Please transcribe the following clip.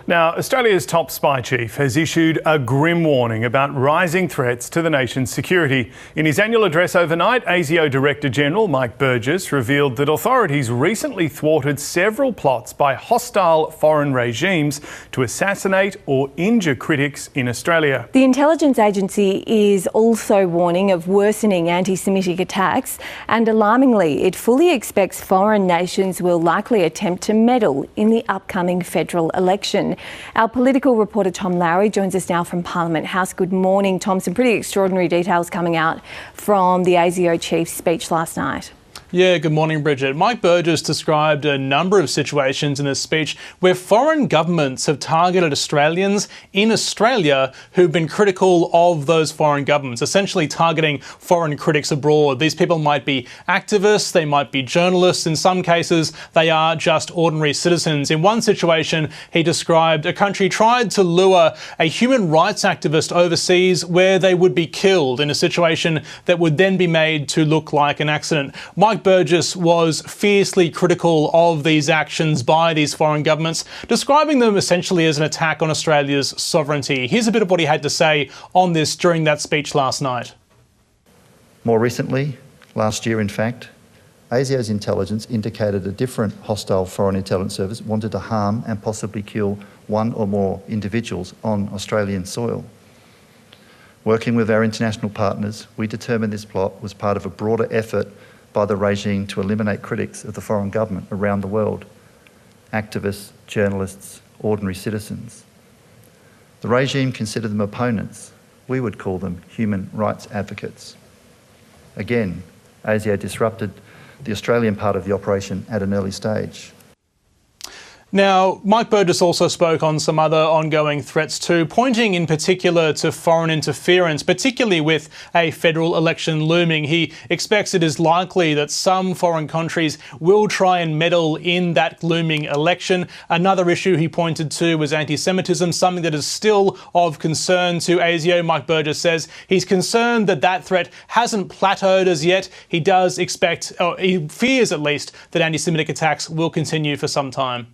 Now, Australia's top spy chief has issued a grim warning about rising threats to the nation's security. In his annual address overnight, ASIO Director General Mike Burgess revealed that authorities recently thwarted several plots by hostile foreign regimes to assassinate or injure critics in Australia. The intelligence agency is also warning of worsening anti-Semitic attacks, and alarmingly, it fully expects foreign nations will likely attempt to meddle in the upcoming federal election. Our political reporter Tom Lowry joins us now from Parliament House. Good morning, Tom. Some pretty extraordinary details coming out from the ASIO chief's speech last night. Yeah, good morning, Bridget. Mike Burgess described a number of situations in his speech where foreign governments have targeted Australians in Australia who've been critical of those foreign governments, essentially targeting foreign critics abroad. These people might be activists, they might be journalists. In some cases, they are just ordinary citizens. In one situation, he described a country tried to lure a human rights activist overseas where they would be killed in a situation that would then be made to look like an accident. Mike Burgess was fiercely critical of these actions by these foreign governments, describing them essentially as an attack on Australia's sovereignty. Here's a bit of what he had to say on this during that speech last night. More recently, last year in fact, ASIO's intelligence indicated a different hostile foreign intelligence service wanted to harm and possibly kill one or more individuals on Australian soil. Working with our international partners, we determined this plot was part of a broader effort by the regime to eliminate critics of the foreign government around the world, activists, journalists, ordinary citizens. The regime considered them opponents. We would call them human rights advocates. Again, ASIO disrupted the Australian part of the operation at an early stage. Now, Mike Burgess also spoke on some other ongoing threats too, pointing in particular to foreign interference, particularly with a federal election looming. He expects it is likely that some foreign countries will try and meddle in that looming election. Another issue he pointed to was anti-Semitism, something that is still of concern to ASIO. Mike Burgess says he's concerned that that threat hasn't plateaued as yet. He does expect, or he fears at least, that anti-Semitic attacks will continue for some time.